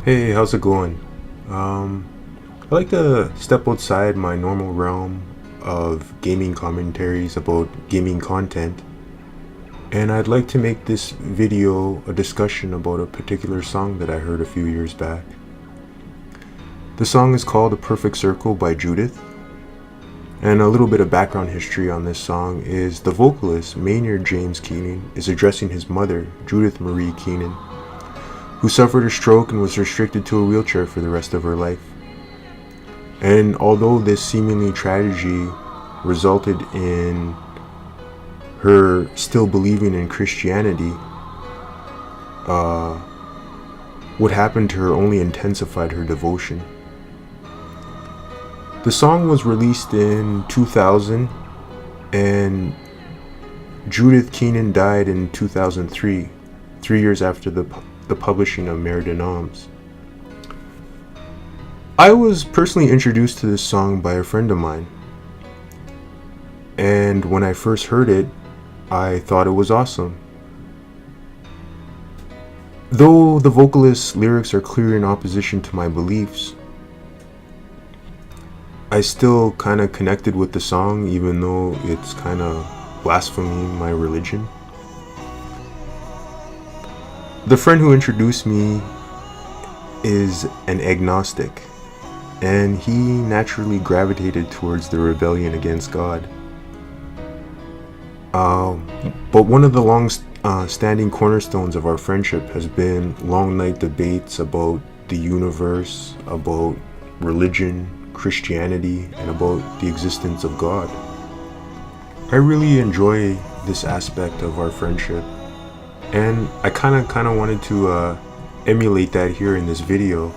Hey, how's it going? I like to step outside my normal realm of gaming commentaries about gaming content, and I'd like to make this video a discussion about a particular song that I heard a few years back. The song is called A Perfect Circle by Judith, and a little bit of background history on this song is the vocalist, Maynard James Keenan, is addressing his mother, Judith Marie Keenan, who suffered a stroke and was restricted to a wheelchair for the rest of her life. And although this seemingly tragedy resulted in her still believing in Christianity, what happened to her only intensified her devotion. The song was released in 2000, and Judith Keenan died in 2003, 3 years after the publishing of Mare de Noms. I was personally introduced to this song by a friend of mine, and when I first heard it, I thought it was awesome. Though the vocalist's lyrics are clear in opposition to my beliefs, I still kind of connected with the song, even though it's kind of blaspheming my religion. The friend who introduced me is an agnostic, and he naturally gravitated towards the rebellion against God. But one of the long-standing cornerstones of our friendship has been long night debates about the universe, about religion, Christianity, and about the existence of God. I really enjoy this aspect of our friendship, and I kind of wanted to emulate that here in this video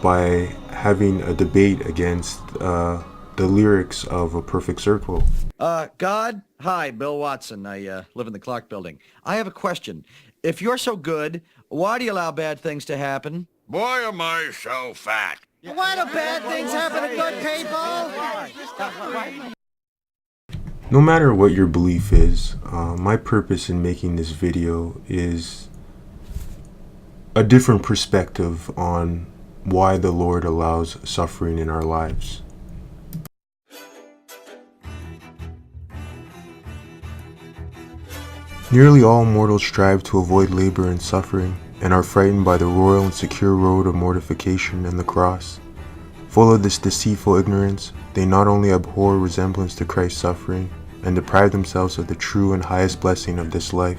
by having a debate against the lyrics of A Perfect Circle. God? Hi, Bill Watson. I live in the Clark building. I have a question. If you're so good, why do you allow bad things to happen? Boy, am I so fat. Why do bad things happen to good people? No matter what your belief is, my purpose in making this video is a different perspective on why the Lord allows suffering in our lives. Nearly all mortals strive to avoid labor and suffering, and are frightened by the royal and secure road of mortification and the cross. Full of this deceitful ignorance, they not only abhor resemblance to Christ's suffering, and deprive themselves of the true and highest blessing of this life.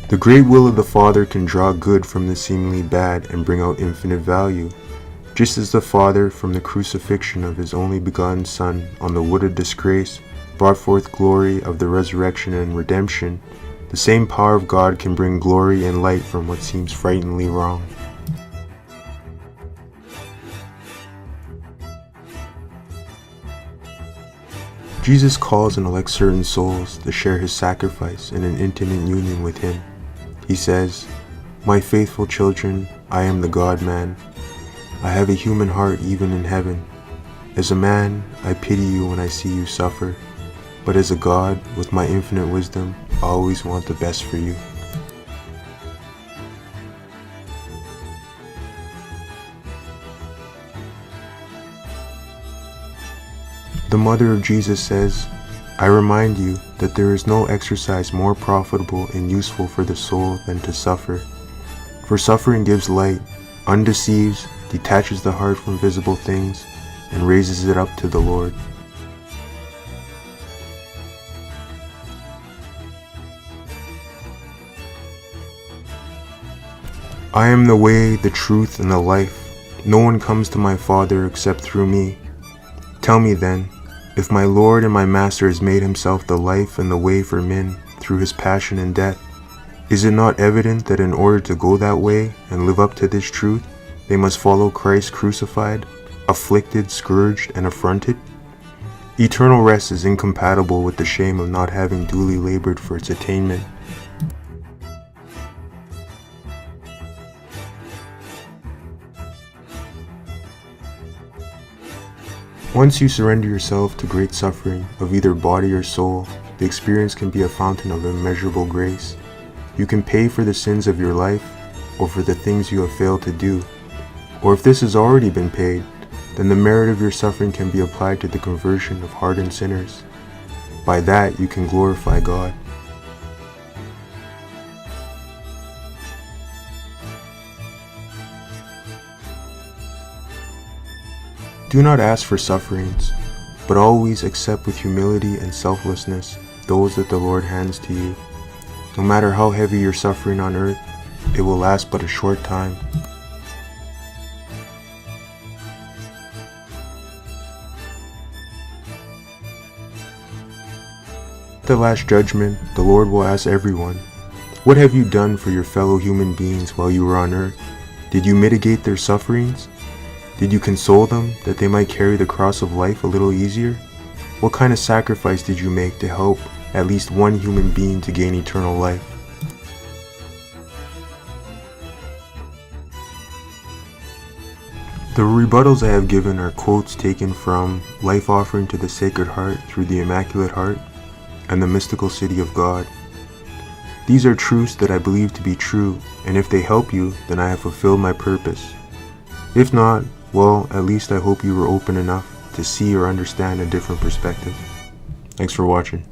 The great will of the Father can draw good from the seemingly bad and bring out infinite value. Just as the Father, from the crucifixion of his only begotten Son on the wood of disgrace, brought forth glory of the resurrection and redemption, the same power of God can bring glory and light from what seems frighteningly wrong. Jesus calls and elects certain souls to share his sacrifice in an intimate union with him. He says, "My faithful children, I am the God-man. I have a human heart even in heaven. As a man, I pity you when I see you suffer, but as a God, with my infinite wisdom, I always want the best for you." The mother of Jesus says, "I remind you that there is no exercise more profitable and useful for the soul than to suffer. For suffering gives light, undeceives, detaches the heart from visible things, and raises it up to the Lord." "I am the way, the truth, and the life. No one comes to my Father except through me. Tell me then, if my Lord and my Master has made himself the life and the way for men through his passion and death, is it not evident that in order to go that way and live up to this truth, they must follow Christ crucified, afflicted, scourged, and affronted? Eternal rest is incompatible with the shame of not having duly labored for its attainment. Once you surrender yourself to great suffering of either body or soul, the experience can be a fountain of immeasurable grace. You can pay for the sins of your life, or for the things you have failed to do. Or if this has already been paid, then the merit of your suffering can be applied to the conversion of hardened sinners. By that, you can glorify God. Do not ask for sufferings, but always accept with humility and selflessness those that the Lord hands to you. No matter how heavy your suffering on earth, it will last but a short time. At the last judgment, the Lord will ask everyone, "What have you done for your fellow human beings while you were on earth? Did you mitigate their sufferings? Did you console them that they might carry the cross of life a little easier? What kind of sacrifice did you make to help at least one human being to gain eternal life?" The rebuttals I have given are quotes taken from Life Offering to the Sacred Heart through the Immaculate Heart and the Mystical City of God. These are truths that I believe to be true, and if they help you, then I have fulfilled my purpose. If not, well, at least I hope you were open enough to see or understand a different perspective. Thanks for watching.